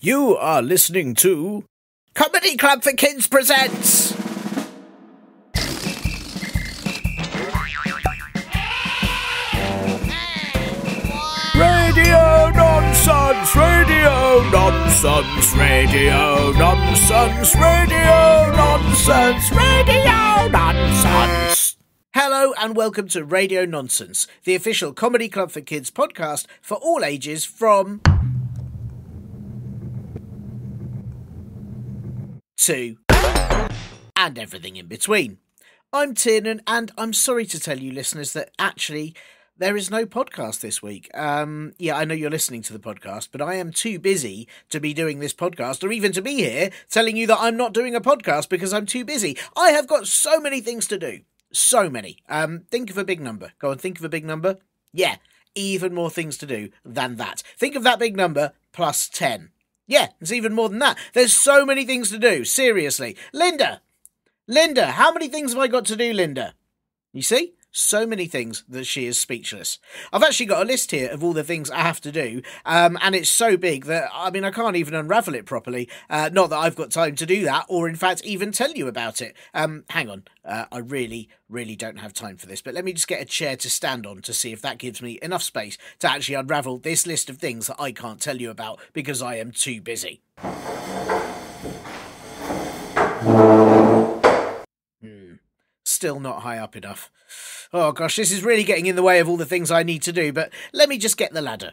You are listening to Comedy Club for Kids presents Radio Nonsense, Radio Nonsense, Radio Nonsense, Radio Nonsense, Radio Nonsense. Hello and welcome to Radio Nonsense, the official Comedy Club for Kids podcast for all ages from 2 and everything in between. I'm Tiernan, and I'm sorry to tell you listeners that actually there is no podcast this week. I know you're listening to the podcast, but I am too busy to be doing this podcast, or even to be here telling you that I'm not doing a podcast because I'm too busy. I have got so many things to do. So many. Think of a big number. Go on, think of a big number. Yeah, even more things to do than that. Think of that big number plus 10. Yeah, it's even more than that. There's so many things to do. Seriously. Linda, how many things have I got to do, Linda? You see? So many things that she is speechless. I've actually got a list here of all the things I have to do, and it's so big that, I can't even unravel it properly. Not that I've got time to do that, or in fact even tell you about it. Hang on, I really don't have time for this, but let me just get a chair to stand on to see if that gives me enough space to actually unravel this list of things that I can't tell you about because I am too busy. Still not high up enough. Oh gosh, this is really getting in the way of all the things I need to do, but let me just get the ladder.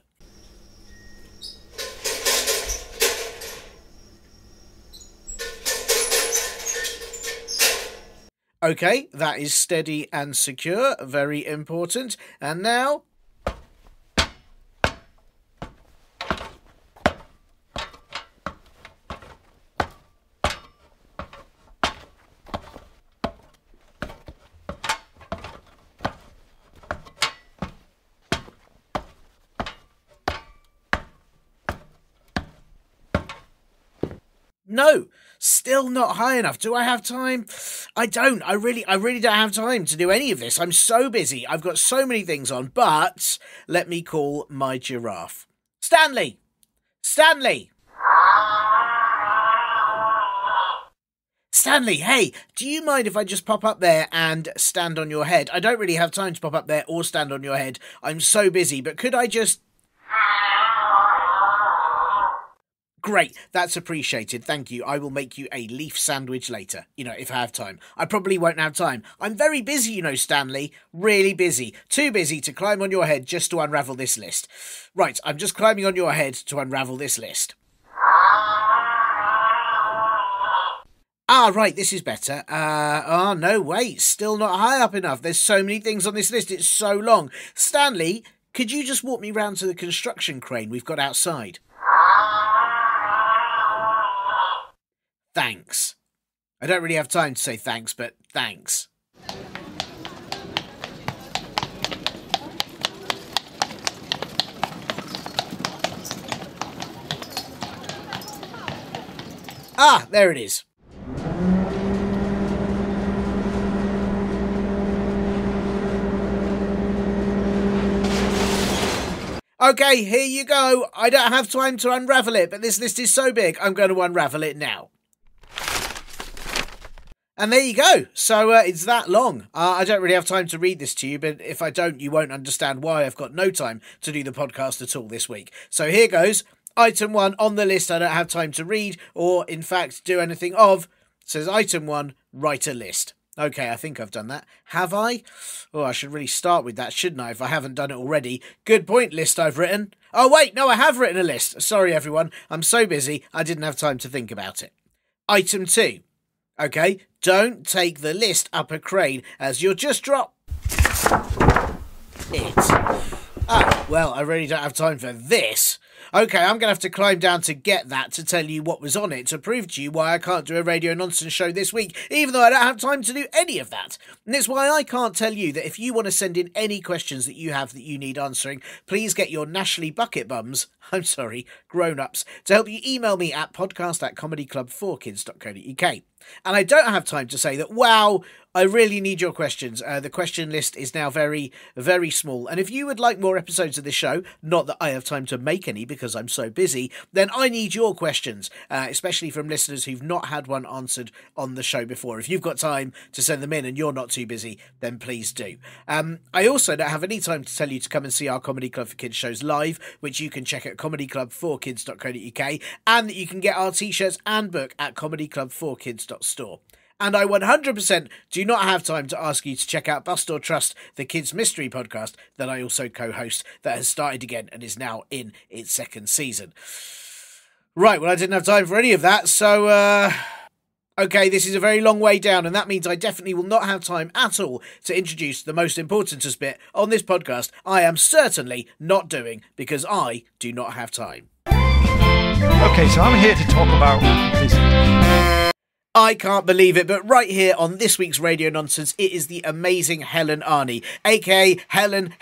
Okay, that is steady and secure, very important. And now... No, still not high enough. Do I have time? I don't. I really don't have time to do any of this. I'm so busy. I've got so many things on, but let me call my giraffe. Stanley! Stanley, hey, do you mind if I just pop up there and stand on your head? I don't really have time to pop up there or stand on your head. I'm so busy, but could I just... Great, that's appreciated, thank you. I will make you a leaf sandwich later, if I have time. I probably won't have time. I'm very busy, Stanley. Really busy. Too busy to climb on your head just to unravel this list. Right, I'm just climbing on your head to unravel this list. Right, this is better. No, wait, still not high up enough. There's so many things on this list, it's so long. Stanley, could you just walk me round to the construction crane we've got outside? Thanks. I don't really have time to say thanks, but thanks. There it is. Okay, here you go. I don't have time to unravel it, but this list is so big, I'm going to unravel it now. And there you go. So it's that long. I don't really have time to read this to you, but if I don't, you won't understand why I've got no time to do the podcast at all this week. So here goes. Item 1 on the list I don't have time to read or, in fact, do anything of. Says item 1, write a list. Okay, I think I've done that. Have I? Oh, I should really start with that, shouldn't I, if I haven't done it already? Good point, list I've written. Oh, wait, no, I have written a list. Sorry, everyone. I'm so busy, I didn't have time to think about it. Item 2. Okay, don't take the list up a crane as you'll just drop it. Well, I really don't have time for this. Okay, I'm going to have to climb down to get that to tell you what was on it, to prove to you why I can't do a Radio Nonsense show this week, even though I don't have time to do any of that. And it's why I can't tell you that if you want to send in any questions that you have that you need answering, please get your Nashley bucket bums, grown-ups, to help you email me at podcast@comedyclub4kids.co.uk. And I don't have time to say that, wow, I really need your questions. The question list is now very, very small. And if you would like more episodes of this show, not that I have time to make any because I'm so busy, then I need your questions, especially from listeners who've not had one answered on the show before. If you've got time to send them in and you're not too busy, then please do. I also don't have any time to tell you to come and see our Comedy Club for Kids shows live, which you can check at comedyclub4kids.co.uk, and that you can get our t-shirts and book at comedyclub4kids.store. And I 100% do not have time to ask you to check out Bust or Trust, the Kids Mystery podcast that I also co-host, that has started again and is now in its second season. Right, well, I didn't have time for any of that, so, okay, this is a very long way down, and that means I definitely will not have time at all to introduce the most importantest bit on this podcast I am certainly not doing, because I do not have time. Okay, so I'm here to talk about this. I can't believe it, but right here on this week's Radio Nonsense, it is the amazing Helen Arney, a.k.a. Helen,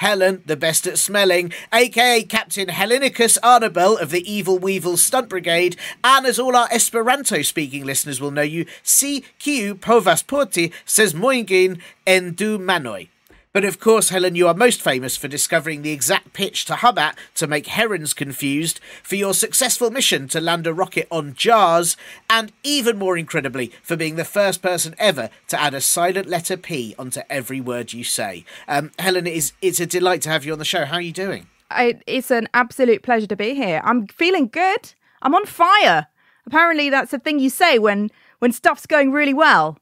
the best at smelling, a.k.a. Captain Helenicus Arnabel of the Evil Weevil Stunt Brigade, and as all our Esperanto-speaking listeners will know you, si kiu povas porti ses moingin en du manoi. But of course, Helen, you are most famous for discovering the exact pitch to hum at to make herons confused, for your successful mission to land a rocket on jars, and even more incredibly, for being the first person ever to add a silent letter P onto every word you say. Helen, it's a delight to have you on the show. How are you doing? It's an absolute pleasure to be here. I'm feeling good. I'm on fire. Apparently that's a thing you say when stuff's going really well.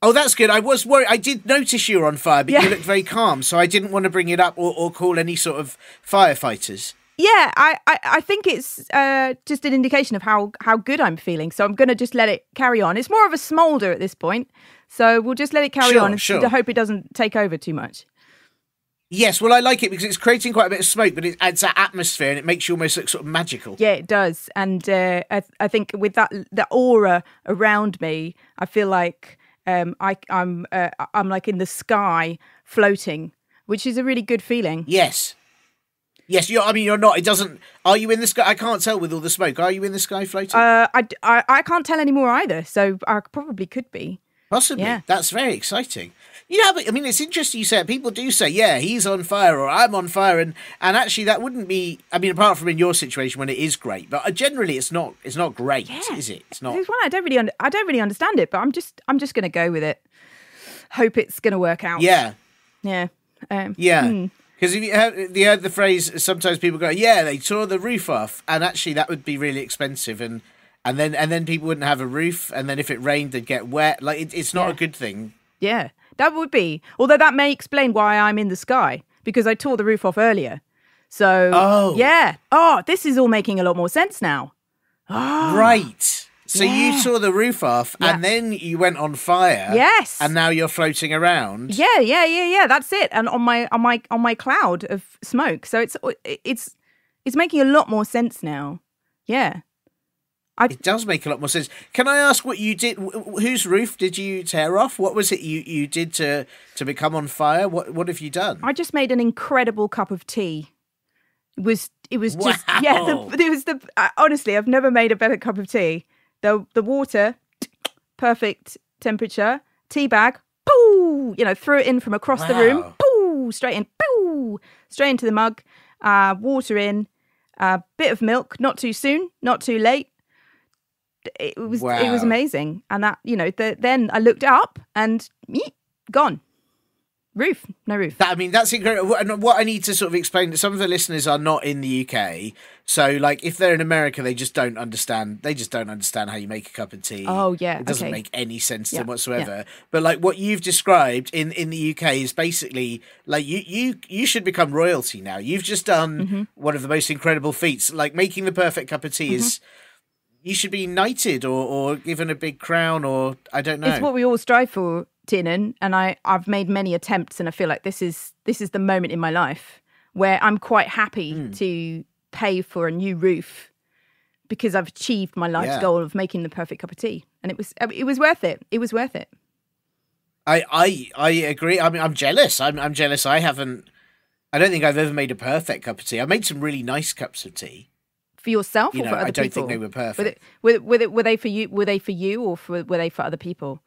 Oh, that's good. I was worried. I did notice you were on fire, but you looked very calm, so I didn't want to bring it up or call any sort of firefighters. Yeah, I think it's just an indication of how good I'm feeling, so I'm going to just let it carry on. It's more of a smoulder at this point, so we'll just let it carry on and hope it doesn't take over too much. Yes, well, I like it because it's creating quite a bit of smoke, but it adds that atmosphere and it makes you almost look sort of magical. Yeah, it does. And I think with that aura around me, I feel like I'm like in the sky floating, which is a really good feeling. Yes, you're not. It doesn't. Are you in the sky? I can't tell with all the smoke. Are you in the sky floating? I can't tell anymore either. So I probably could be. Possibly. Yeah. That's very exciting. Yeah, but I mean, it's interesting you say it. People do say, yeah, he's on fire or I'm on fire. And actually that wouldn't be, I mean, apart from in your situation when it is great, but generally it's not great, is it? It's not. I don't really understand it, but I'm just going to go with it. Hope it's going to work out. Yeah. Yeah. Yeah. Because if you heard the phrase, sometimes people go, yeah, they tore the roof off. And actually that would be really expensive. And then people wouldn't have a roof. And then if it rained, they'd get wet. Like it's not a good thing. Yeah. That would be. Although that may explain why I'm in the sky, because I tore the roof off earlier. So, yeah. Oh, this is all making a lot more sense now. Oh, right. So you tore the roof off and then you went on fire. Yes. And now you're floating around. Yeah. That's it. And on my cloud of smoke. So it's making a lot more sense now. Yeah. It does make a lot more sense. Can I ask what you did? Whose roof did you tear off? What was it you did to become on fire? What have you done? I just made an incredible cup of tea. It was just honestly, I've never made a better cup of tea. The water, perfect temperature. Tea bag, poo! Threw it in from across the room, poo! Straight in, poo! Straight into the mug. Water in, a bit of milk. Not too soon, not too late. It was amazing, and that then I looked up and gone. No roof. That's incredible. And what I need to sort of explain, some of the listeners are not in the UK, so like if they're in America, they just don't understand. They just don't understand how you make a cup of tea. Oh yeah, it doesn't make any sense to them whatsoever. Yeah. But like what you've described in the UK is basically like you should become royalty now. You've just done one of the most incredible feats. Like making the perfect cup of tea is. You should be knighted or given a big crown or I don't know. It's what we all strive for, Tiernan, and I've made many attempts, and I feel like this is the moment in my life where I'm quite happy to pay for a new roof because I've achieved my life's goal of making the perfect cup of tea, and it was worth it. It was worth it. I agree. I mean, I'm jealous. I'm jealous. I don't think I've ever made a perfect cup of tea. I made some really nice cups of tea. For yourself or for other people? I don't think they were perfect. Were they for you? Were they for you, or were they for other people?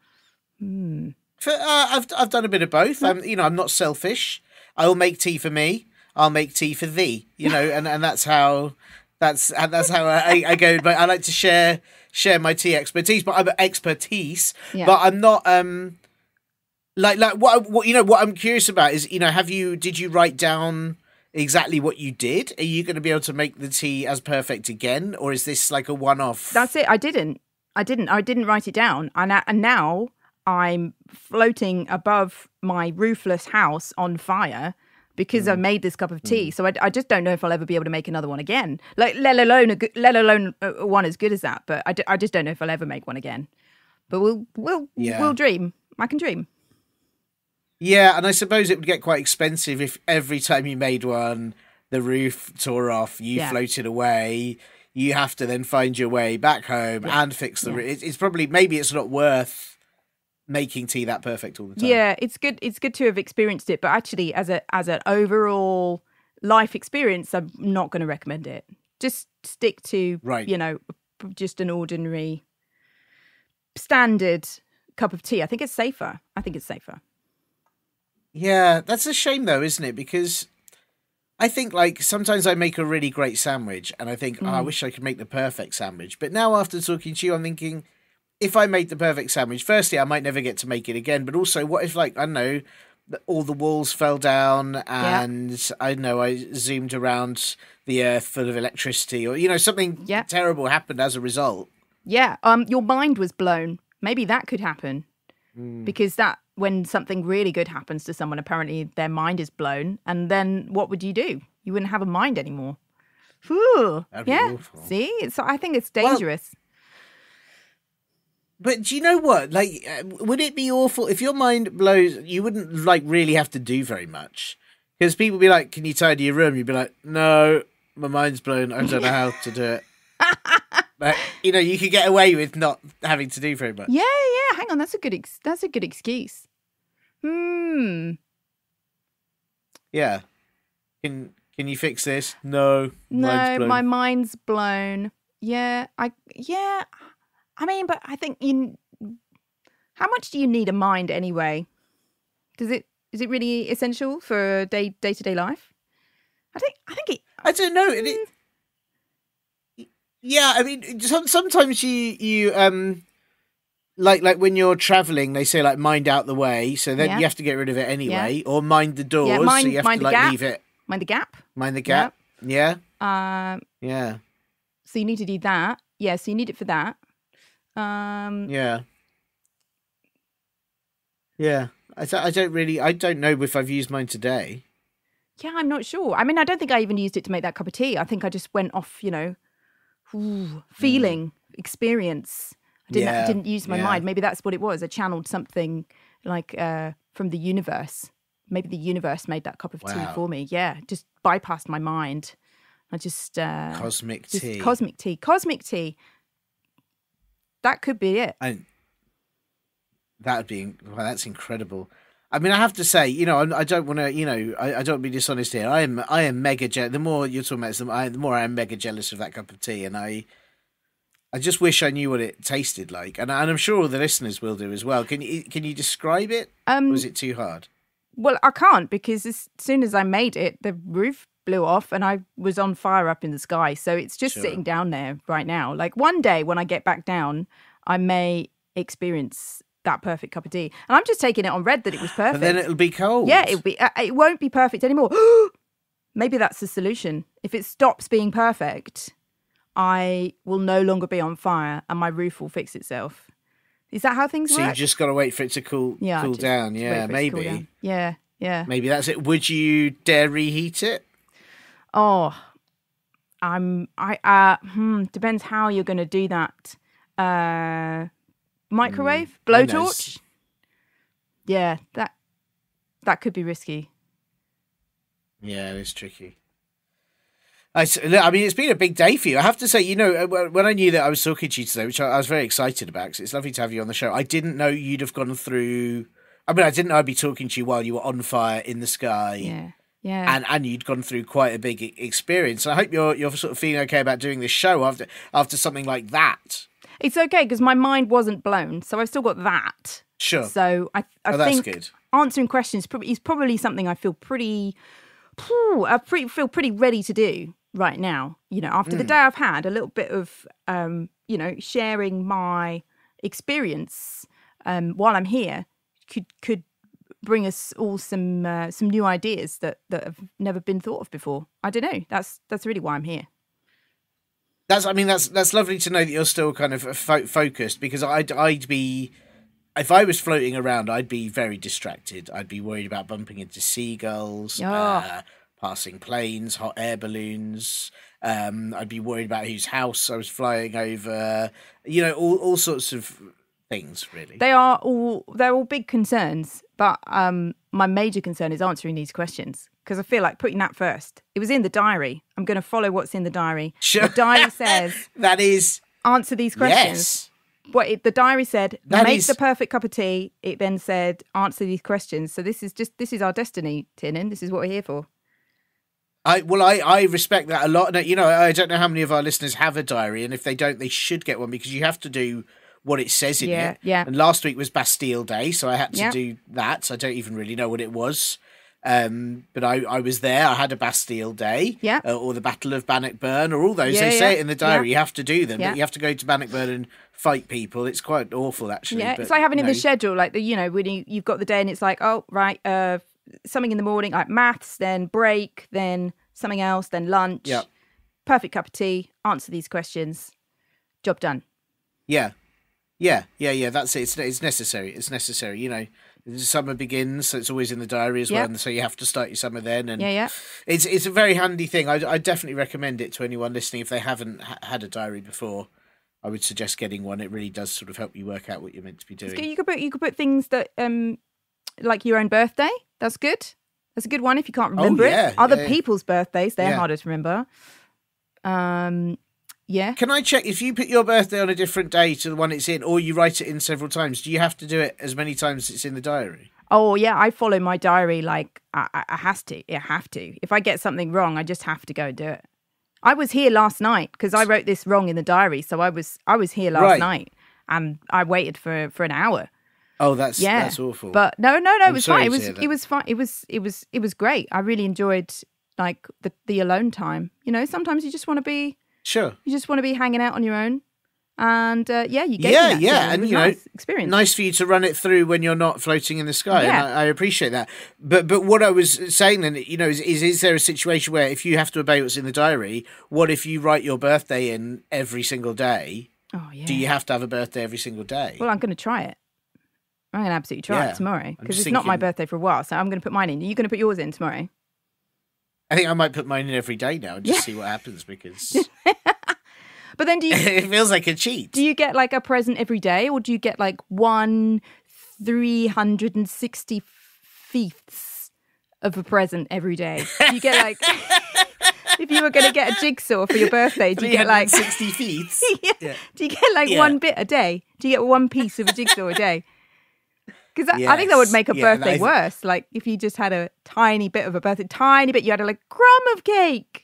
I've done a bit of both. I'm not selfish. I'll make tea for me. I'll make tea for thee. And that's how I go. But I like to share my tea expertise. But But I'm not what I'm curious about is did you write down exactly what you did? Are you going to be able to make the tea as perfect again, or is this like a one-off? That's it. I didn't write it down, and now I'm floating above my roofless house on fire because I made this cup of tea. So I just don't know if I'll ever be able to make another one again. Like let alone one as good as that. But I just don't know if I'll ever make one again. But we'll dream. I can dream. Yeah, and I suppose it would get quite expensive if every time you made one, the roof tore off, you floated away. You have to then find your way back home and fix the roof. It's probably, maybe it's not worth making tea that perfect all the time. Yeah, it's good to have experienced it, but actually as an overall life experience, I'm not going to recommend it. Just stick to, just an ordinary standard cup of tea. I think it's safer. Yeah, that's a shame though, isn't it? Because I think like sometimes I make a really great sandwich and I think, I wish I could make the perfect sandwich. But now after talking to you, I'm thinking, if I made the perfect sandwich, firstly, I might never get to make it again. But also, what if, like, I don't know, all the walls fell down and I don't know, I zoomed around the earth full of electricity, or something terrible happened as a result. Yeah, your mind was blown. Maybe that could happen because when something really good happens to someone, apparently their mind is blown, and then what would you do? You wouldn't have a mind anymore. Ooh, that'd be awful. See, I think it's dangerous. But do you know what? Like, would it be awful if your mind blows? You wouldn't like really have to do very much because people would be like, "Can you tidy your room?" You'd be like, "No, my mind's blown. I don't know how to do it." But you could get away with not having to do very much. Yeah. Hang on, that's a good excuse. Yeah. Can you fix this? No. My mind's blown. Yeah. I mean, but I think how much do you need a mind anyway? Is it really essential for day-to-day life? I think it. I don't know. Yeah, I mean, sometimes you like when you're traveling, they say like mind out the way, so then you have to get rid of it anyway, or mind the doors, so you have to like leave it. Mind the gap. Mind the gap. Yep. Yeah. Yeah. So you need to do that. Yeah. So you need it for that. Yeah. I don't know if I've used mine today. Yeah, I'm not sure. I mean, I don't think I even used it to make that cup of tea. I think I just went off, feeling, experience. I didn't use my mind. Maybe that's what it was. I channeled something like from the universe. Maybe the universe made that cup of tea for me. Yeah, just bypassed my mind. I just cosmic tea. That could be it. That's incredible. I mean, I have to say, I don't want to, I don't want to be dishonest here. I am mega jealous. The more you're talking about this, the more I am mega jealous of that cup of tea, and I just wish I knew what it tasted like, and I'm sure all the listeners will do as well. Can you describe it? Or is it too hard? Well, I can't, because as soon as I made it, the roof blew off and I was on fire up in the sky. So it's just sitting down there right now. Like one day when I get back down, I may experience that perfect cup of tea. And I'm just taking it on red that it was perfect. But then it'll be cold. Yeah, it won't be perfect anymore. Maybe that's the solution. If it stops being perfect, I will no longer be on fire and my roof will fix itself. Is that how things work? So you just got to wait for it to cool down. Yeah, maybe. Cool down. Yeah. Maybe that's it. Would you dare reheat it? Oh, depends how you're going to do that. Microwave, blowtorch. Yeah, that could be risky. Yeah, it is tricky. I mean, it's been a big day for you. I have to say, when I knew that I was talking to you today, which I was very excited about, because it's lovely to have you on the show, I didn't know you'd have gone through... I mean, I didn't know I'd be talking to you while you were on fire in the sky. Yeah. And you'd gone through quite a big experience. I hope you're sort of feeling okay about doing this show after something like that. It's okay, because my mind wasn't blown, so I've still got that. Sure. So I that's think good. Answering questions is probably something I feel feel pretty ready to do right now. After the day I've had, a little bit of sharing my experience while I'm here could bring us all some new ideas that have never been thought of before. I don't know. That's really why I'm here. That's lovely to know that you're still kind of focused, because I'd be, if I was floating around, I'd be very distracted. I'd be worried about bumping into seagulls, passing planes, hot air balloons. I'd be worried about whose house I was flying over. All sorts of things, really. They're all big concerns, but my major concern is answering these questions, because I feel like putting that first. It was in the diary. I'm going to follow what's in the diary. Sure. The diary says that is answer these questions. Yes. The diary said make the perfect cup of tea. It then said answer these questions. So this is our destiny, Tiernan. This is what we're here for. I respect that a lot. I don't know how many of our listeners have a diary, and if they don't, they should get one, because you have to do what it says in it. Yeah. And last week was Bastille Day, so I had to do that. So I don't even really know what it was. But I was there. I had a Bastille Day, or the Battle of Bannockburn, or all those. They say it in the diary. You have to do them, but you have to go to Bannockburn and fight people. It's quite awful, actually. Yeah, but, it's like having in the schedule, like when you've got the day and it's like, oh right, something in the morning, like maths, then break, then something else, then lunch. Yeah. Perfect cup of tea. Answer these questions. Job done. Yeah. That's it. It's necessary. It's necessary. Summer begins, so it's always in the diary as well, and so you have to start your summer then. And it's a very handy thing. I definitely recommend it to anyone listening if they haven't had a diary before. I would suggest getting one. It really does sort of help you work out what you're meant to be doing. You could put things that like your own birthday. That's good. That's a good one if you can't remember it. Other people's birthdays, they're harder to remember. Yeah. Can I check, if you put your birthday on a different day to the one it's in, or you write it in several times, do you have to do it as many times as it's in the diary? Oh, yeah. I follow my diary like I have to. I have to. If I get something wrong, I just have to go and do it. I was here last night because I wrote this wrong in the diary. So I was here last night and I waited for an hour. Oh, that's awful. But no, it was fine. It was fine. It was great. I really enjoyed like the alone time. Sometimes you just want to be You just want to be hanging out on your own, and you gave me that. And nice experience. Nice for you to run it through when you're not floating in the sky. Yeah. And I appreciate that. But what I was saying then, is there a situation where if you have to obey what's in the diary, what if you write your birthday in every single day? Oh yeah. Do you have to have a birthday every single day? Well, I'm going to try it. I'm going to absolutely try it tomorrow, because it's not my birthday for a while, so I'm going to put mine in. Are you going to put yours in tomorrow? I think I might put mine in every day now and just see what happens, because But then do you it feels like a cheat. Do you get like a present every day, or do you get like 1/365th of a present every day? Do you get like if you were going to get a jigsaw for your birthday, do you get like 60 feet? Yeah. Do you get like one bit a day? Do you get one piece of a jigsaw a day? Because I think that would make a birthday worse. Like if you just had a tiny bit of a birthday, you had a like crumb of cake.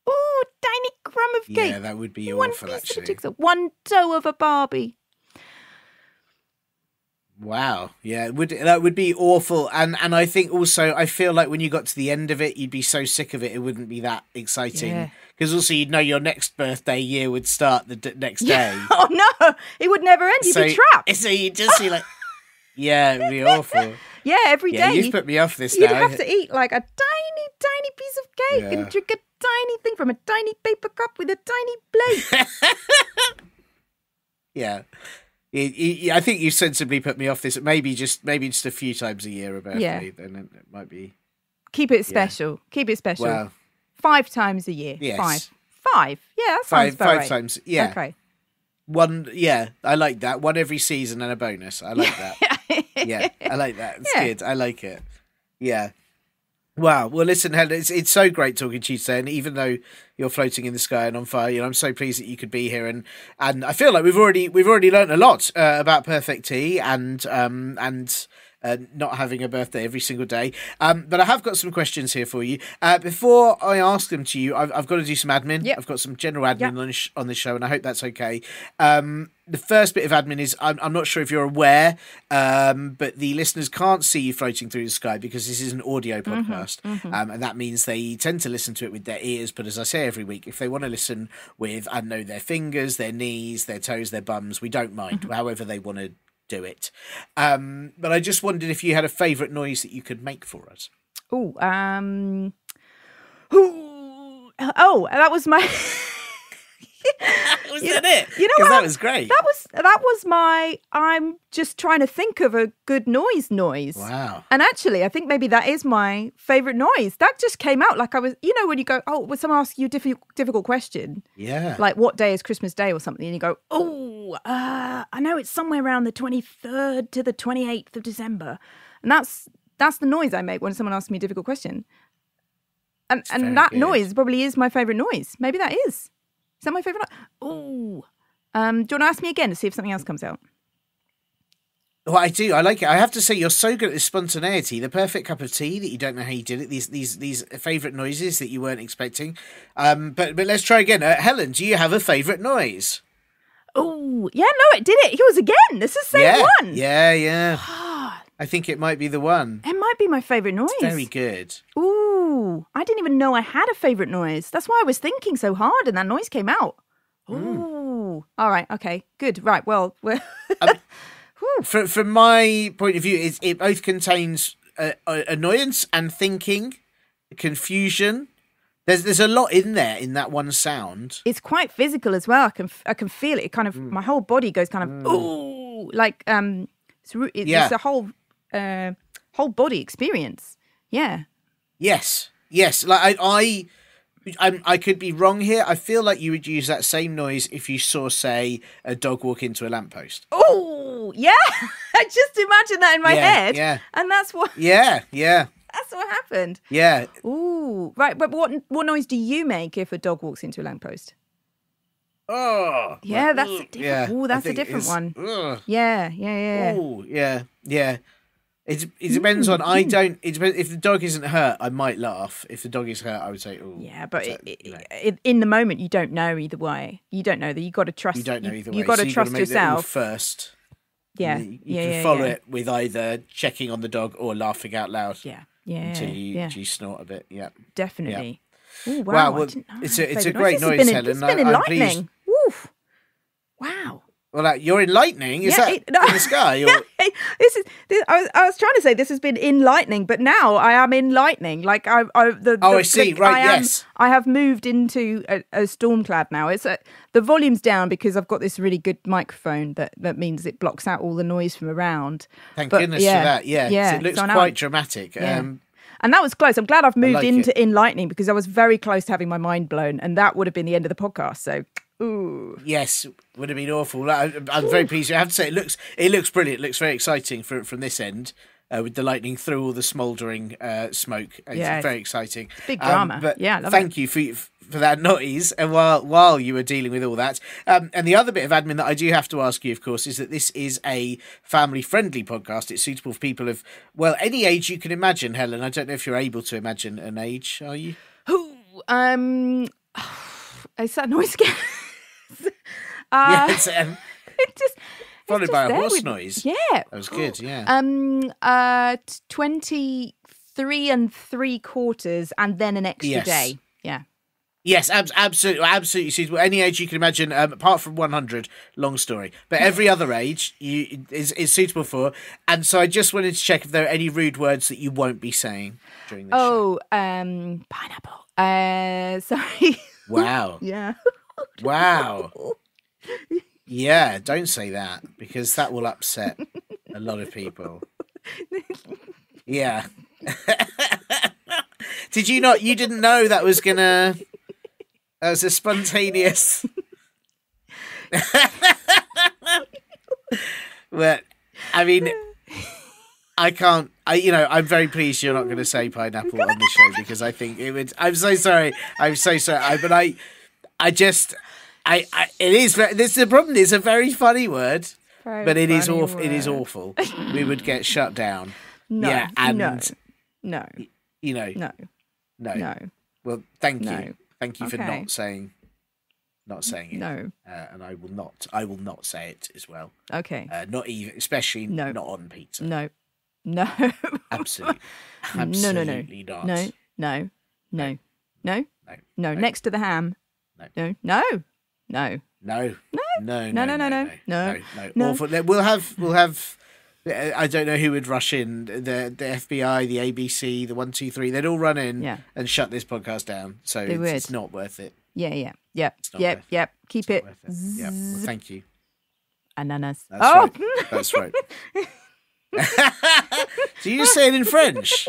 Ooh, tiny crumb of cake. Yeah, that would be one awful, piece actually. Of a jigsaw, one toe of a Barbie. Wow. Yeah, that would be awful. And I think also, I feel like when you got to the end of it, you'd be so sick of it, it wouldn't be that exciting. Because also you'd know your next birthday year would start the next day. Oh no, it would never end. You'd be trapped. So you'd just be like... Yeah, it'd be awful. Yeah, every day. You've put me off this you'd now. You'd have to eat like a tiny, tiny piece of cake and drink a tiny thing from a tiny paper cup with a tiny plate. Yeah. I think you sensibly put me off this. Maybe just a few times a year a birthday. Then it might be... Keep it special. Keep it special. Well, 5 times a year. Yes. 5. Yeah, that sounds about right. 5 times. Yeah. Okay. One, I like that. One every season and a bonus. I like that. Yeah, I like that. It's good. I like it. Yeah. Wow. Well, listen, Helen, it's so great talking to you today. And even though you're floating in the sky and on fire, I'm so pleased that you could be here. And I feel like we've already learned a lot about perfect tea and not having a birthday every single day. But I have got some questions here for you. Before I ask them to you, I've got to do some admin. Yep. I've got some general admin on this show, and I hope that's okay. The first bit of admin is I'm not sure if you're aware, but the listeners can't see you floating through the sky because this is an audio podcast. And that means they tend to listen to it with their ears. But as I say every week, if they want to listen with, I don't know, their fingers, their knees, their toes, their bums, we don't mind, however they want to do it. But I just wondered if you had a favourite noise that you could make for us. Oh, that was my... Was that it? You know Because what? that was great. That was my... I'm just trying to think of a good noise. Wow. And actually, I think maybe that is my favourite noise. That just came out like I was... You know when you go, when someone asks you a difficult question. Yeah. Like, what day is Christmas Day or something? And you go, I know it's somewhere around the 23rd to the 28th of December. And that's the noise I make when someone asks me a difficult question. And that good. noise probably is my favourite noise. Maybe that is. Is that my favourite? Do you want to ask me again to see if something else comes out? Well, I do. I like it. I have to say, you're so good at this spontaneity. The perfect cup of tea that you don't know how you did it. These favourite noises that you weren't expecting. But let's try again. Helen, do you have a favourite noise? Oh, yeah, no, it did it. Yours again. This is the same one. Yeah. I think it might be the one. It might be my favourite noise. It's very good. Ooh, I didn't even know I had a favourite noise. That's why I was thinking so hard and that noise came out. Ooh. All right, okay, good. Right, well... From my point of view, it both contains annoyance and thinking, confusion. There's a lot in there in that one sound. It's quite physical as well. I can feel it. It kind of my whole body goes kind of ooh, like it's a whole body experience. Yeah. Yes. Like I could be wrong here. I feel like you would use that same noise if you saw, say, a dog walk into a lamppost. Oh, yeah. I just imagine that in my head. Yeah. And that's what... Yeah. That's what happened. Yeah. Ooh. Right, but what noise do you make if a dog walks into a lamppost? Oh. Yeah, that's a different... Yeah, ooh, that's a different one. Yeah. Oh, yeah. It depends on... It depends. If the dog isn't hurt, I might laugh. If the dog is hurt, I would say, oh. Yeah, but in the moment, you don't know either way. You don't know that. You've got to trust... You don't know either way. You've got to trust yourself first. Yeah. You can follow it with either checking on the dog or laughing out loud. Yeah. Until you snort a bit. Yeah. Definitely. Yeah. Ooh, wow. Well, it's a great noise, Helen. It's been enlightening. Woof. Wow. Well, you're enlightening. Is that in the sky? Or... I was trying to say this has been enlightening, but now I am enlightening. Like I see. Right. Yes. I have moved into a storm cloud now. It's the volume's down because I've got this really good microphone that means it blocks out all the noise from around. Thank goodness for that. Yeah. So it looks quite dramatic. Yeah. And that was close. I'm glad I've moved into enlightening because I was very close to having my mind blown, and that would have been the end of the podcast. So. Ooh. Yes, would have been awful. I'm very pleased. I have to say, it looks brilliant. It looks very exciting from this end, with the lightning through all the smouldering smoke. It's very exciting. It's big drama. But thank you for that noise. And while you were dealing with all that, and the other bit of admin that I do have to ask you, of course, is that this is a family-friendly podcast. It's suitable for people of any age you can imagine. Helen, I don't know if you're able to imagine an age. Are you? Is that noise again? Followed by a horse noise. Yeah, that was good. Yeah. 23 3/4, and then an extra day. Yeah. Yes, absolutely suitable. Any age you can imagine, apart from 100. Long story, but every other age is suitable for. And so I just wanted to check if there are any rude words that you won't be saying during this show. Pineapple. Sorry. Wow. Yeah. Wow. Yeah, don't say that because that will upset a lot of people. Yeah. Did you not? You didn't know that was gonna. That was a spontaneous. But I mean, I can't. I'm very pleased you're not going to say pineapple on the show because I think it would. I'm so sorry. But it is. This is the problem. It's a very funny word. but it is awful. It is awful. We would get shut down. No, yeah, and no. You know, no. Well, thank you for not saying it. No, and I will not say it as well. Okay. Not even, especially not on pizza. No. Absolutely not. No. Next to the ham. No. Awful. We'll have. I don't know who would rush in. The FBI, the ABC, the 123. They'd all run in and shut this podcast down. So it's not worth it. Yeah. Keep it. Yeah. Well, thank you. Ananas. That's right. Do you say it in French?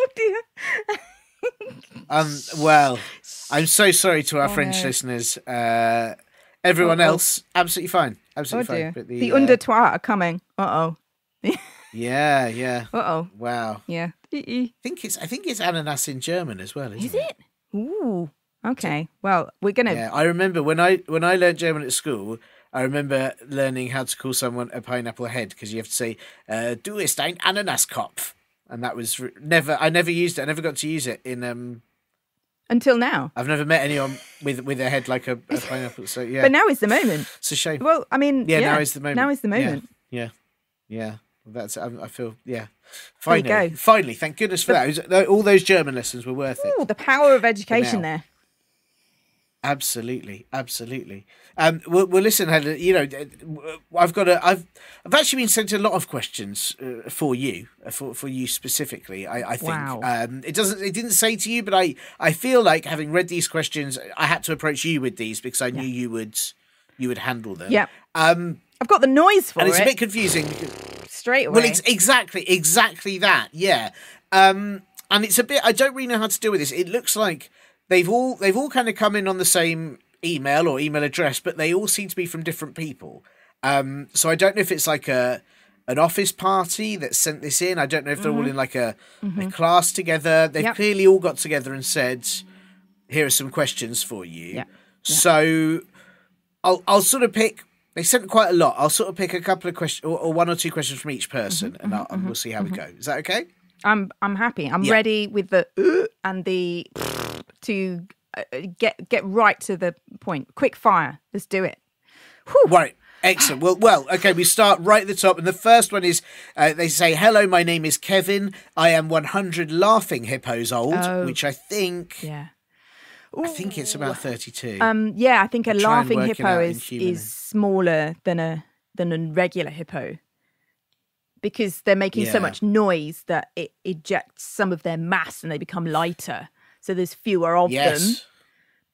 Well, I'm so sorry to our French listeners. Everyone else, absolutely fine. Absolutely fine. But the under toi are coming. Yeah. Wow. Yeah. I think it's ananas in German as well, isn't it? Is it? Ooh. Okay. Well, we're gonna. Yeah, I remember when I learned German at school. I remember learning how to call someone a pineapple head because you have to say "Du ist ein Ananaskopf," and that was never. I never used it. I never got to use it in. Until now, I've never met anyone with a head like a pineapple. So yeah, but now is the moment. It's a shame. Well, I mean, now is the moment. Now is the moment. Yeah. That's. I feel. Yeah. Finally. Thank goodness for that. All those German lessons were worth it. Oh, the power of education there. Absolutely. Well, listen, Helen. You know, I've actually been sent a lot of questions for you, for you specifically. I think. Wow. It didn't say to you, but I feel like having read these questions, I had to approach you with these because I knew you would handle them. Yeah. I've got the noise for it. And it's a bit confusing. Straight away. Well, exactly that. Yeah. And it's a bit. I don't really know how to deal with this. It looks like they've all kind of come in on the same email or email address, but they all seem to be from different people. So I don't know if it's like an office party that sent this in. I don't know if they're all in like a class together. They've clearly all got together and said, "Here are some questions for you." Yeah. So I'll sort of pick. They sent quite a lot. I'll sort of pick a couple of questions or one or two questions from each person, and we'll see how we go. Is that okay? I'm happy. I'm ready with the and the to get right to the point. Quick fire. Let's do it. Whew. Right. Excellent. Well. Okay. We start right at the top, and the first one is they say, "Hello, my name is Kevin. I am 100 laughing hippos old," which I think. Yeah. I think it's about 32. I think a laughing hippo is smaller than a regular hippo because they're making so much noise that it ejects some of their mass and they become lighter. So there's fewer of them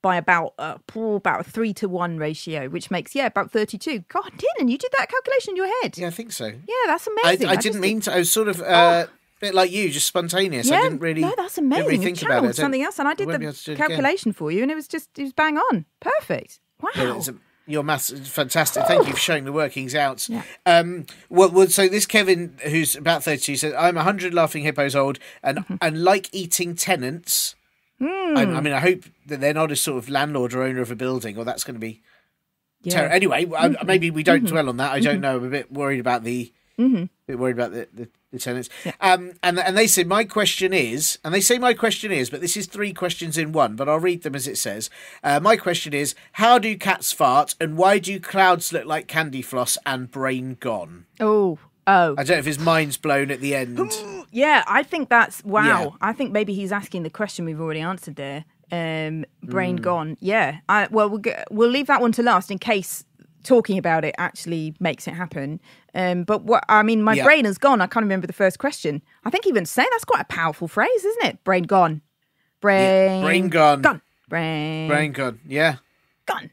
by about a 3-to-1 ratio, which makes about 32. God, Tiernan, you did that calculation in your head? Yeah, I think so. Yeah, that's amazing. I didn't mean to. I was sort of. Bit like you, just spontaneous. I didn't really. No, that's amazing. Think about it. Something else, and I did the calculation for you, and it was bang on, perfect. Wow, your maths is fantastic. Thank you for showing the workings out. Yeah. So this Kevin, who's about 32, says, "I'm 100 laughing hippos old, and like eating tenants." I mean, I hope that they're not a sort of landlord or owner of a building, or that's going to be terrible. Anyway, maybe we don't dwell on that. I don't know. I'm a bit worried about the tenants. Yeah. And they say my question is, but this is 3 questions in one, but I'll read them as it says. My question is, how do cats fart, and why do clouds look like candy floss and brain gone? Oh. I don't know if his mind's blown at the end. Yeah, I think that's wow. Yeah. I think maybe he's asking the question we've already answered there. Brain gone. Yeah. We'll leave that one to last in case talking about it actually makes it happen. But my brain has gone. I can't remember the first question. I think even saying that's quite a powerful phrase, isn't it? Brain gone. Brain gone. Gone. Brain gone. Yeah. Gone.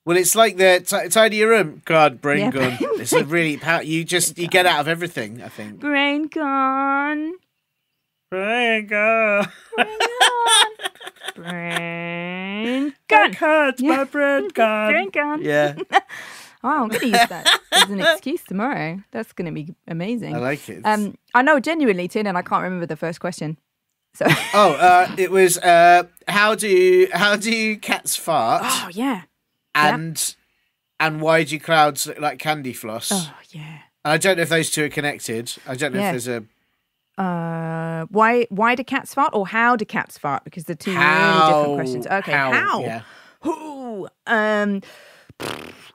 Well, it's like the tidy your room. God, brain gone. It's a really you get out of everything. I think. Brain gone. Brain gone. Brain gone. Brain gone. My brain gone. Brain gone. Yeah. I'm going to use that as an excuse tomorrow. That's going to be amazing. I like it. I know genuinely, Tiernan, I can't remember the first question. So. It was how do cats fart? Oh yeah. And why do clouds look like candy floss? Oh yeah. I don't know if those two are connected. I don't know if there's a... Why do cats fart or how do cats fart? Because they're two really different questions. Okay, how? Yeah. Ooh,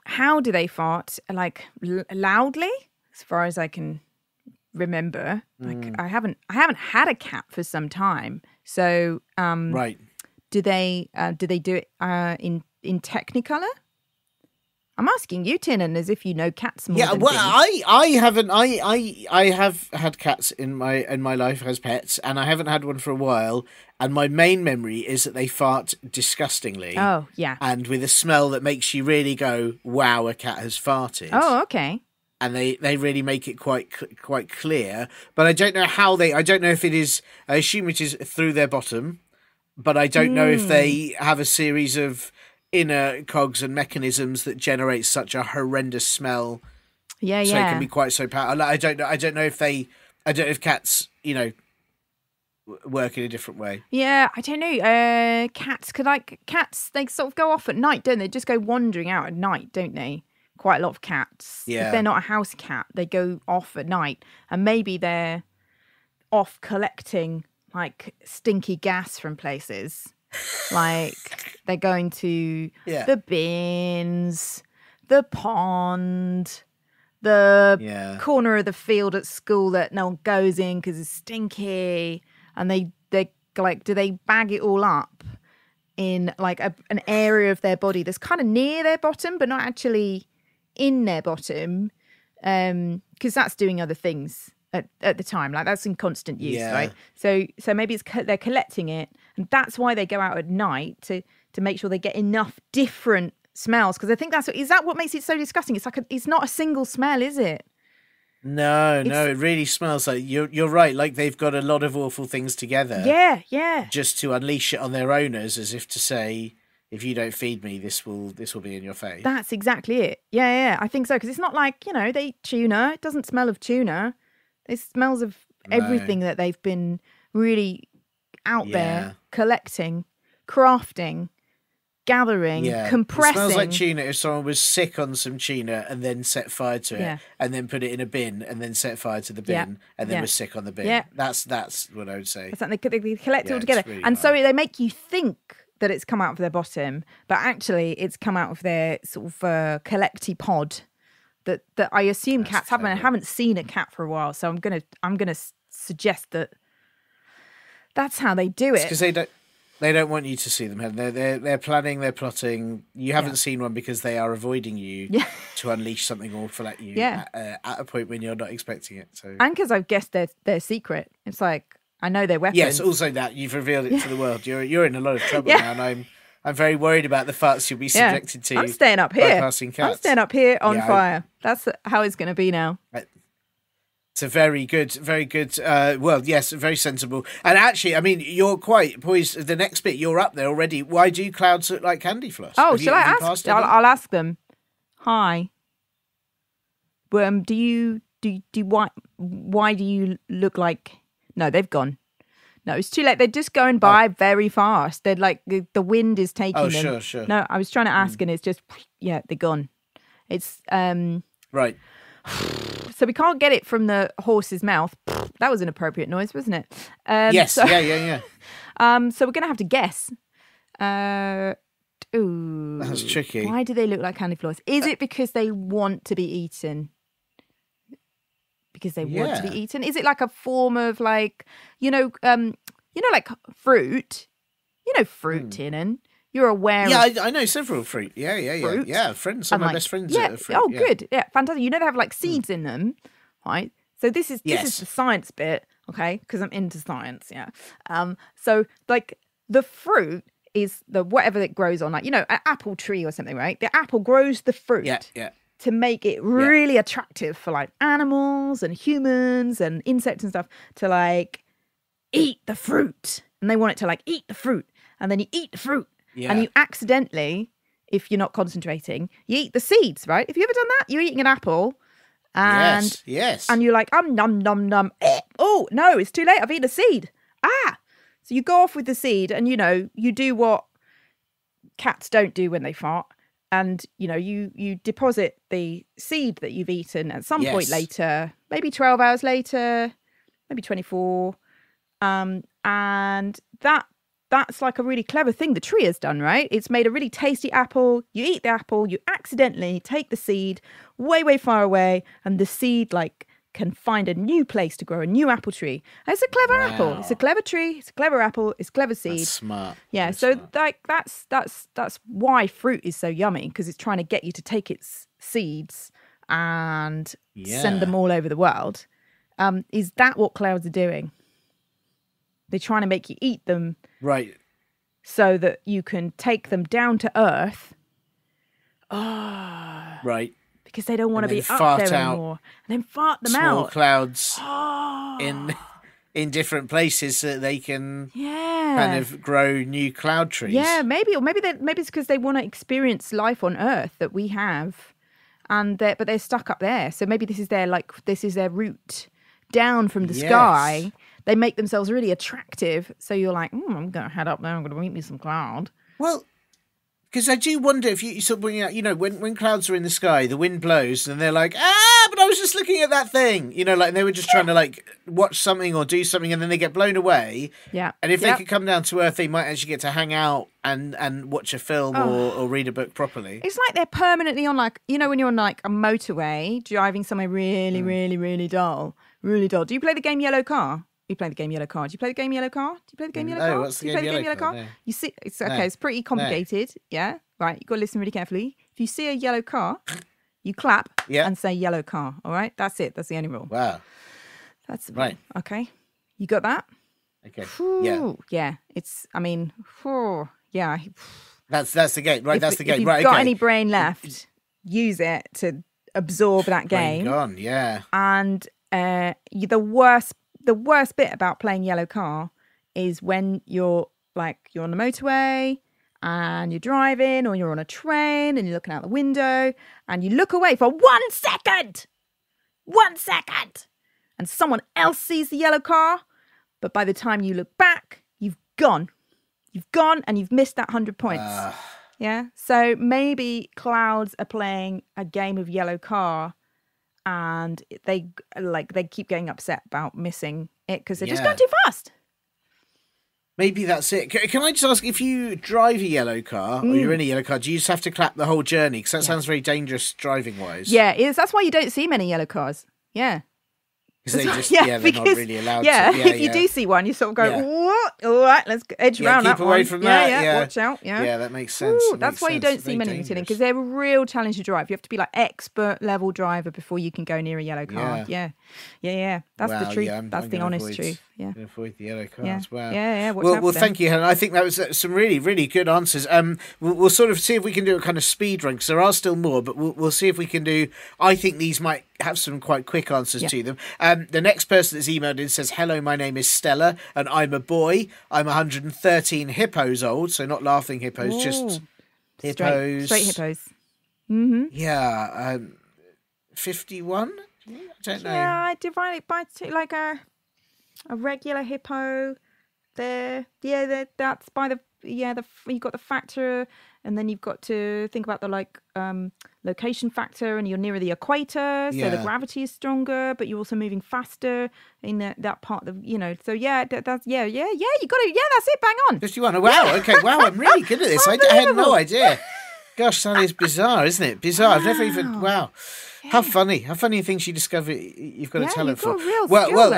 how do they fart? Like loudly, as far as I can remember. Like I haven't had a cat for some time. So right. Do they do it in Technicolor? I'm asking you, Tiernan, as if you know cats more. Yeah, than well, things. I haven't. I have had cats in my life as pets, and I haven't had one for a while. And my main memory is that they fart disgustingly. Oh, yeah, and with a smell that makes you really go, "Wow, a cat has farted." Oh, okay. And they really make it quite clear. But I don't know how they. I don't know if it is. I assume it is through their bottom, but I don't know if they have a series of inner cogs and mechanisms that generate such a horrendous smell. Yeah, so it can be quite so powerful. I don't know. I don't know if cats, work in a different way. Yeah, I don't know. Cats they sort of go off at night, don't they? Just go wandering out at night, don't they? Quite a lot of cats. Yeah. If they're not a house cat, they go off at night, and maybe they're off collecting like stinky gas from places. Like they're going to the bins, the pond, the corner of the field at school that no one goes in because it's stinky, and they like, do they bag it all up in like an area of their body that's kind of near their bottom but not actually in their bottom, because that's doing other things at the time, like that's in constant use, right? So maybe they're collecting it, and that's why they go out at night to make sure they get enough different smells, because I think is that what makes it so disgusting? It's like it's not a single smell, is it? No, it really smells like you're right. Like they've got a lot of awful things together. Yeah. Just to unleash it on their owners, as if to say, if you don't feed me, this will be in your face. That's exactly it. Yeah. I think so, because it's not like they eat tuna. It doesn't smell of tuna. It smells of everything that they've been really out there collecting, crafting, gathering, compressing. It smells like tuna if someone was sick on some tuna and then set fire to it and then put it in a bin and then set fire to the bin and then was sick on the bin. Yeah. That's what I would say. It's like they collect it all together. Really and so they make you think that it's come out of their bottom, but actually it's come out of their sort of collecty pod. That I assume cats have. I haven't seen a cat for a while, so I'm gonna suggest that's how they do it. Because they don't want you to see them. They're planning, they're plotting. You haven't seen one because they are avoiding you to unleash something awful at you at a point when you're not expecting it. So, and because I've guessed their secret. It's like I know their weapons. Yes, also that you've revealed it to the world. You're in a lot of trouble now, and I'm very worried about the farts you'll be subjected to. I'm staying up here. Passing cats. I'm staying up here on fire. That's how it's going to be now. It's a very good, very sensible. And actually, I mean, you're quite poised. The next bit, you're up there already. Why do clouds look like candy floss? Oh, shall I ask? I'll ask them. Hi. Why do you look like? No, they've gone. No, it's too late. They're just going by very fast. They're like the wind is taking them. Oh, sure. No, I was trying to ask, and it's just they're gone. It's right. So we can't get it from the horse's mouth. That was an appropriate noise, wasn't it? Yes. Yeah. So we're gonna have to guess. Ooh, that's tricky. Why do they look like candy floss? Is it because they want to be eaten? Because they want to be eaten? Is it like a form of like, like fruit? You know fruit, Tiernan. You're aware of... Yeah, I know several fruit. Fruit? Yeah, friends. Some of my best friends are fruit. Oh, good. Yeah, fantastic. You know they have like seeds in them, right? So this is the science bit, okay? Because I'm into science, So like the fruit is the whatever that grows on, like, an apple tree or something, right? The apple grows the fruit. Yeah. To make it really attractive for like animals and humans and insects and stuff to like eat the fruit. And they want it to like eat the fruit. And then you eat the fruit. Yeah. And you accidentally, if you're not concentrating, you eat the seeds, right? Have you ever done that? You're eating an apple and yes. And you're like, num, num, num. Oh, no, it's too late. I've eaten a seed. So you go off with the seed and, you do what cats don't do when they fart. and you deposit the seed that you've eaten at some point Yes. later, maybe 12 hours later, maybe 24, and that's like a really clever thing the tree has done, right? It's made a really tasty apple. You eat the apple, you accidentally take the seed way far away, and the seed like can find a new place to grow a new apple tree. And it's a clever apple. It's a clever tree. It's a clever apple. It's a clever seed. That's smart. Yeah. Very So smart. like that's why fruit is so yummy, because it's trying to get you to take its seeds and send them all over the world. Is that what clouds are doing? They're trying to make you eat them, Right. so that you can take them down to earth. Right. Because they don't want to And be then up fart there out anymore. And then fart them Small out. clouds in different places so that they can Yeah. kind of grow new cloud trees. Yeah, maybe it's because they want to experience life on Earth that we have, but they're stuck up there. So maybe this is their route down from the sky. They make themselves really attractive. So you're like, I'm going to head up there. I'm going to meet me some cloud. Well, because I do wonder if you sort of bring out, when clouds are in the sky, the wind blows and they're like, but I was just looking at that thing, like they were just trying to like watch something or do something, and then they get blown away. Yeah. And if they could come down to Earth, they might actually get to hang out and watch a film or read a book properly. It's like they're permanently on when you're on like a motorway driving somewhere really, really, really dull. Really dull. Do you play the game Yellow Car? You play the game Yellow Car. Do you play the game Yellow Car? Do you play the game Yellow Car? No, what's the Do you game play the game Yellow Yellow Car? Car? No. You see, it's okay. It's pretty complicated. Yeah, right. You've got to listen really carefully. If you see a yellow car, you clap and say Yellow Car. All right, that's it. That's the only rule. Wow. That's right. Okay, you got that? Okay. Whew. Yeah. It's. I mean. Whew, yeah. That's the game, right? That's the game, if you've right? got Okay. any brain left, use it to absorb that game. Brain gone, yeah. And the worst bit about playing Yellow Car is when you're on the motorway and you're driving, or you're on a train and you're looking out the window and you look away for 1 second, and someone else sees the yellow car, but by the time you look back, you've gone and you've missed that 100 points. Yeah. So maybe clouds are playing a game of Yellow Car, and they keep getting upset about missing it because they're just going too fast. Maybe that's it. Can I just ask, if you drive a yellow car, or you're in a yellow car, do you just have to clap the whole journey? Because that sounds very dangerous driving-wise. Yeah, that's why you don't see many yellow cars. Yeah. Because they're not really allowed to. If you do see one, you sort of go, what? All right, let's edge around that one. Keep away from that. Yeah, watch out. Yeah, that makes sense. That's why you don't see many, because they're a real challenge to drive. You have to be like expert level driver before you can go near a yellow car. Yeah. That's the truth. That's the honest truth. Yeah. Avoid the yellow cars. Wow. Yeah. Well, thank you, Helen. I think that was some really, really good answers. We'll sort of see if we can do a kind of speed run, because there are still more, but we'll see if we can do. I think these might have some quite quick answers to them. The next person that's emailed in says, "Hello, my name is Stella, and I'm a boy. I'm 113 hippos old, so not laughing hippos, just hippos, straight hippos. Mm-hmm. Yeah, 51. I don't know. Yeah, I divide it by two, like a regular hippo. That's by the you've got the factor, and then you've got to think about the location factor, and you're nearer the equator, so the gravity is stronger, but you're also moving faster in that part of you got it. Yeah, that's it, bang on. 51. Oh, wow. Okay. Wow. I'm really good at this. I had no idea. Gosh, that is bizarre, isn't it? Bizarre. I've never even. Wow. Yeah. How funny things you discover you've got a talent for. Well,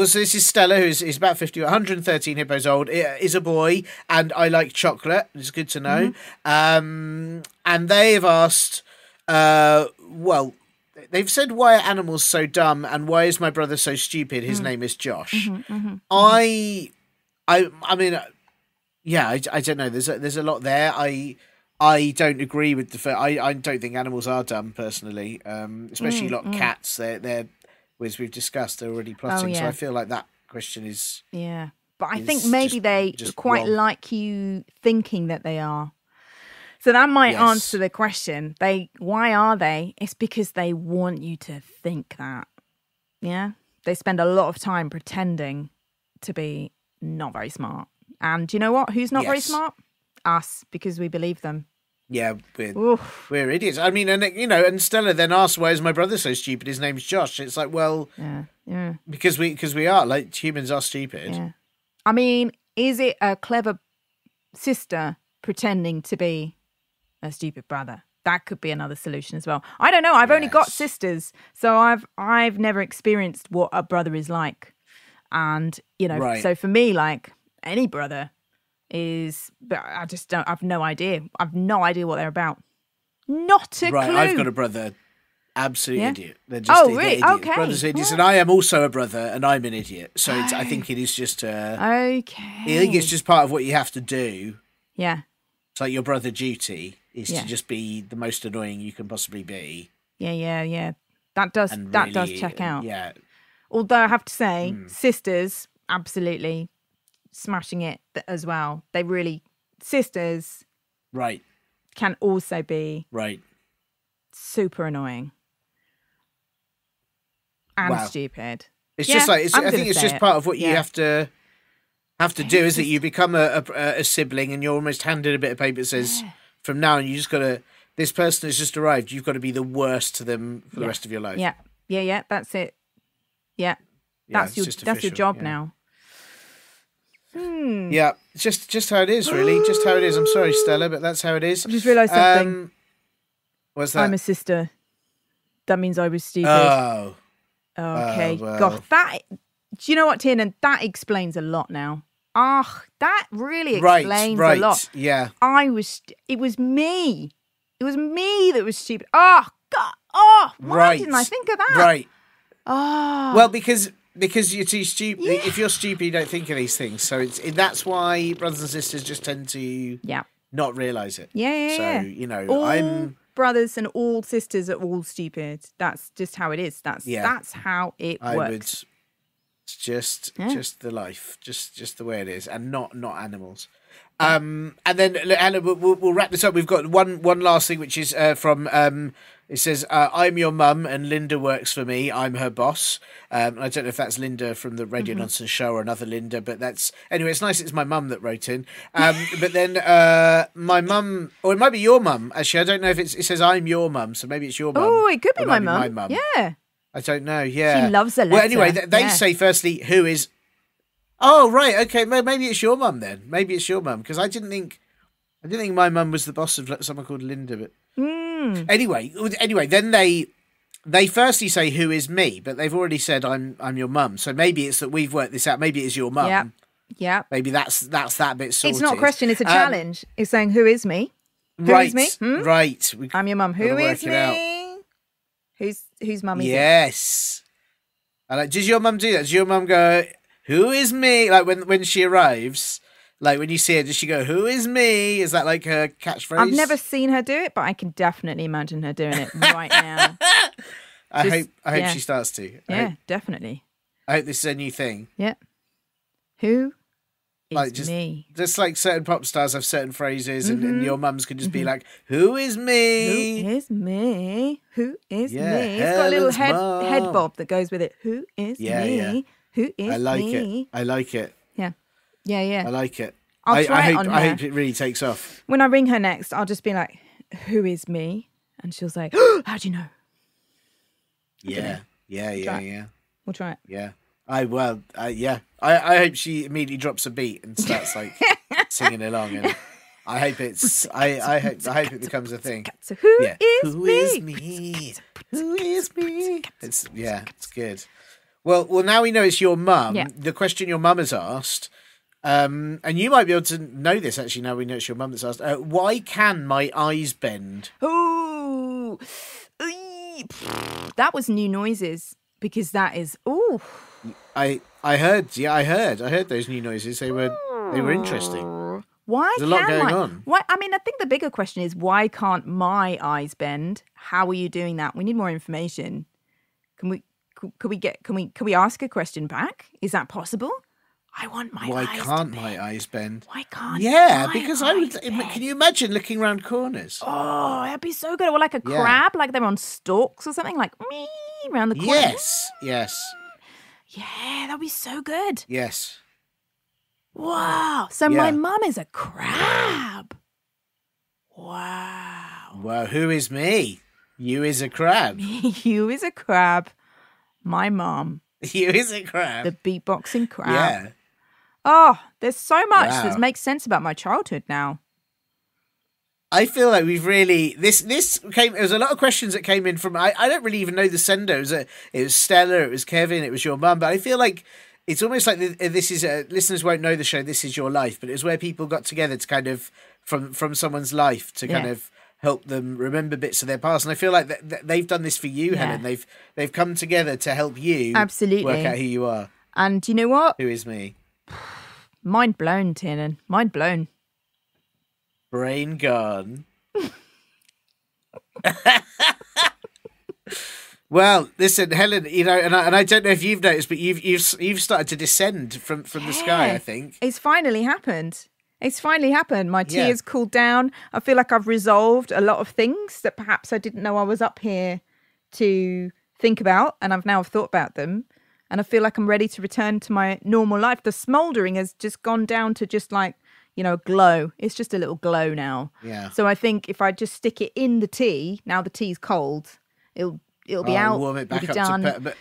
so this is Stella, who's about 50, 113 hippos old, is a boy, and I like chocolate. It's good to know. Mm-hmm. And they have asked, they've said, why are animals so dumb, and why is my brother so stupid? His name is Josh. I mean, I don't know. There's a lot there. I don't agree with the. I don't think animals are dumb personally, especially cats. They're as we've discussed, they're already plotting. So I feel like that question is. Yeah, but I think maybe they quite wrong. Like you thinking that they are. So that might answer the question. Why are they? It's because they want you to think that. Yeah, they spend a lot of time pretending to be not very smart. And do you know what? Who's not very smart? us because we believe them. Yeah, we're idiots. I mean, and Stella then asks, "Why is my brother so stupid? His name's Josh." It's like, well, yeah, because we are, like, humans are stupid. Yeah. I mean, is it a clever sister pretending to be a stupid brother? That could be another solution as well. I don't know. I've only got sisters, so I've never experienced what a brother is like, and so for me, like, any brother is, but I just don't. I've no idea. I've no idea what they're about. Not a clue. I've got a brother, absolute idiot. They're just really? idiots. Okay. Brothers are idiots, and I am also a brother, and I'm an idiot. So I think it is just okay. I think it's just part of what you have to do. Yeah. It's like your brother duty is to just be the most annoying you can possibly be. Yeah. That does check out. Yeah. Although I have to say, sisters absolutely smashing it as well. They really, sisters can also be super annoying and stupid. It's just like I think it's just part of what you have to do, is that you become a sibling, and you're almost handed a bit of paper that says, from now on, you just got to, this person has just arrived, you've got to be the worst to them for the rest of your life. Yeah, that's it. Yeah, that's your job now. Yeah, it's just how it is, really. Just how it is. I'm sorry, Stella, but that's how it is. I just realised something. What's that? I'm a sister. That means I was stupid. Oh. Okay. Well. God, do you know what, Tiernan? That explains a lot now. That really explains a lot. Yeah. It was me. It was me that was stupid. Oh, God. Why didn't I think of that? Right. Oh. Well, because you're too stupid. If you're stupid, you don't think of these things. So that's why brothers and sisters just tend to not realise it. Yeah. So, all brothers and all sisters are all stupid. That's just how it is. That's how it works. It's just the life, just the way it is, and not animals. And then Helen, we'll wrap this up. We've got one last thing, which is from it says, "I'm your mum and Linda works for me. I'm her boss." I don't know if that's Linda from the Radio Nonsense show or another Linda, but anyway. It's nice. It's my mum that wrote in. But then my mum, or it might be your mum. Actually, I don't know if it says I'm your mum, so maybe it's your mum. Oh, it could be my mum. Yeah. I don't know. Yeah, she loves a letter. Well, anyway, they say firstly, who is? Oh, right. Okay, maybe it's your mum then. Maybe it's your mum, because I didn't think my mum was the boss of someone called Linda. But anyway, then they firstly say who is me, but they've already said I'm your mum. So maybe it's that we've worked this out. Maybe it's your mum. Yeah. Maybe that's that bit sorted. It's not a question. It's a challenge. It's saying who is me. Who is me? Right. I'm your mum. Who is me? Whose mum is it? Yes. Does your mum do that? Does your mum go, "Who is me?" Like when she arrives, like when you see her, does she go, "Who is me"? Is that like her catchphrase? I've never seen her do it, but I can definitely imagine her doing it right now. I hope she starts to. Definitely. I hope this is a new thing. Yeah. Who is me? Just like certain pop stars have certain phrases, and your mums can just be like, "Who is me? Who is me? Who is me?" It's got a little head bob that goes with it. Who is me? Yeah. Who is me? I like it. Yeah. I like it. I hope it really takes off. When I ring her next, I'll just be like, "Who is me?" And she'll say, "Oh, how do you know?" Yeah. We'll try it. Yeah. I hope she immediately drops a beat and starts like singing along, and I hope I hope it becomes a thing. So who is me? Who is me? It's good. Well, now we know it's your mum. Yeah. The question your mum has asked, and you might be able to know this actually. Now we know it's your mum that's asked. Why can my eyes bend? Ooh, that was new noises, because that is I heard those new noises. They were interesting. Why? There's a lot going on. Why? I mean, I think the bigger question is, why can't my eyes bend? How are you doing that? We need more information. Can we ask a question back? Is that possible? I want my eyes to bend. Why can't my eyes bend? Why can't? Yeah, because I would. Can you imagine looking around corners? Oh, that'd be so good. Or like a crab, like they're on stalks or something, like me around the corner. Yes. Yeah, that'd be so good. Yes. Wow. So Yeah. my mum is a crab. Wow. Well, who is me? You is a crab. You is a crab. My mum. You is a crab. The beatboxing crab. Yeah. Oh, there's so much Wow. that makes sense about my childhood now. I feel like we've really this came. There was a lot of questions that came in from. I don't really even know the sender. It was Stella. It was Kevin. It was your mum. But I feel like it's almost like this is listeners won't know the show. This is your life, but it was where people got together to kind of from someone's life to kind of help them remember bits of their past. And I feel like they've done this for you, Helen. They've come together to help you absolutely work out who you are. And you know what? Who is me? Mind blown, Tiernan. Mind blown. Brain gone. Well, listen, Helen. You know, and I don't know if you've noticed, but you've started to descend from the sky. I think it's finally happened. It's finally happened. My tears cooled down. I feel like I've resolved a lot of things that perhaps I didn't know I was up here to think about, and I've now thought about them. And I feel like I'm ready to return to my normal life. The smouldering has just gone down to just like, glow. It's just a little glow now. Yeah. So I think if I just stick it in the tea, now the tea's cold, it'll be out. Warm it back it'll be up done. but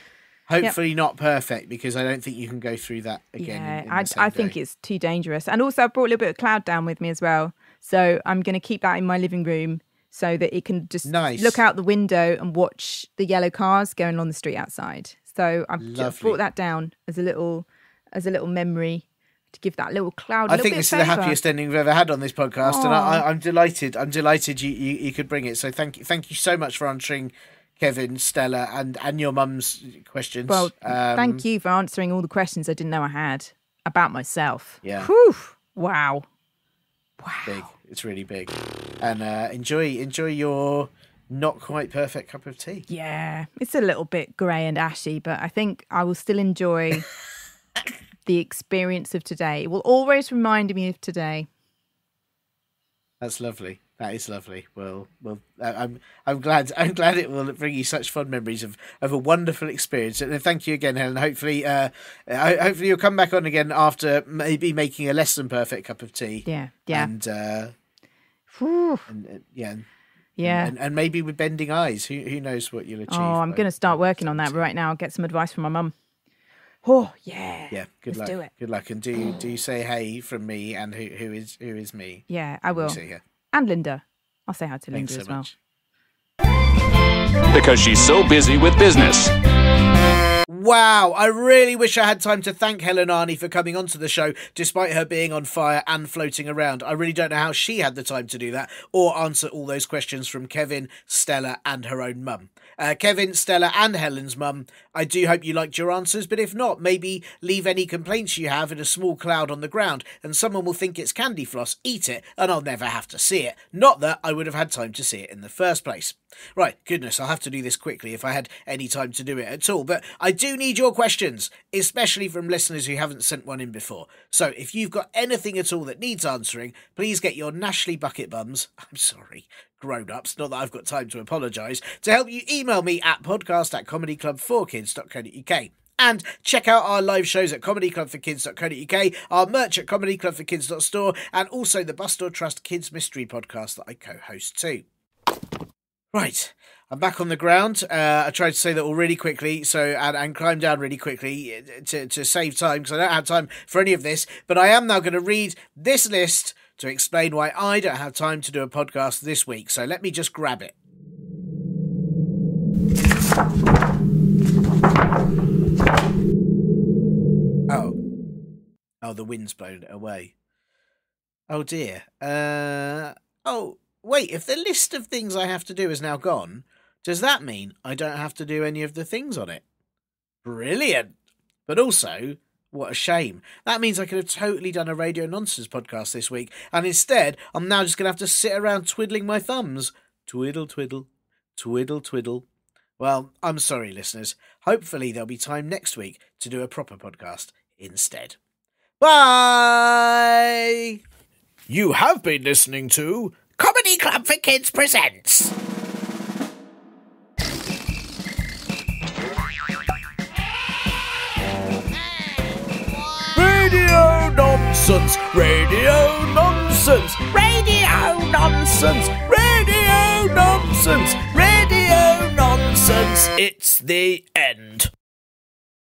hopefully not perfect, because I don't think you can go through that again. Yeah, I think it's too dangerous. And also I brought a little bit of cloud down with me as well. So I'm going to keep that in my living room so that it can just look out the window and watch the yellow cars going along the street outside. So I've just brought that down as a little memory to give that little cloud. I think this is the happiest ending we've ever had on this podcast, and I'm delighted. I'm delighted you could bring it. So thank you so much for answering Kevin, Stella, and your mum's questions. Well, thank you for answering all the questions I didn't know I had about myself. Yeah. Whew. Wow. Big. It's really big. And enjoy your not quite perfect cup of tea. Yeah, it's a little bit grey and ashy, but I think I will still enjoy the experience of today. It will always remind me of today. That's lovely. That is lovely. Well, I'm glad it will bring you such fond memories of a wonderful experience. And thank you again, Helen. Hopefully you'll come back on again after maybe making a less than perfect cup of tea. Yeah. And maybe with bending eyes. Who knows what you'll achieve? Oh, I'm going to start working on that right now. Get some advice from my mum. Oh, yeah. Yeah, good luck. Do it. Good luck. And do you say hey from me, and who is me? Yeah, I will. See her. And Linda. I'll say hi to Thanks Linda so as well. Because she's so busy with business. Wow, I really wish I had time to thank Helen Arney for coming onto the show, despite her being on fire and floating around. I really don't know how she had the time to do that, or answer all those questions from Kevin, Stella, and her own mum. Kevin, Stella, and Helen's mum, I do hope you liked your answers, but if not, maybe leave any complaints you have in a small cloud on the ground, and someone will think it's candy floss, eat it, and I'll never have to see it. Not that I would have had time to see it in the first place. Right, goodness, I'll have to do this quickly if I had any time to do it at all, but I do need your questions, especially from listeners who haven't sent one in before. So if you've got anything at all that needs answering, please get your Nashley bucket bums, I'm sorry, grown-ups, not that I've got time to apologise, to help you email me at podcast@comedyclubforkids.co.uk. And check out our live shows at comedyclubforkids.co.uk, our merch at comedyclubforkids.store, and also the Bust or Trust Kids Mystery podcast that I co-host too. Right, I'm back on the ground. I tried to say that all really quickly, and climb down really quickly to save time, because I don't have time for any of this. But I am now going to read this list to explain why I don't have time to do a podcast this week. So let me just grab it. Oh, the wind's blown it away. Oh dear. Wait, if the list of things I have to do is now gone, does that mean I don't have to do any of the things on it? Brilliant. But also, what a shame. That means I could have totally done a Radio Nonsense podcast this week, and instead, I'm now just going to have to sit around twiddling my thumbs. Twiddle, twiddle, twiddle, twiddle. Well, I'm sorry, listeners. Hopefully there'll be time next week to do a proper podcast instead. Bye! You have been listening to Comedy Club for Kids presents Radio Nonsense. nonsense, radio nonsense, radio nonsense, radio nonsense, radio nonsense. It's the end.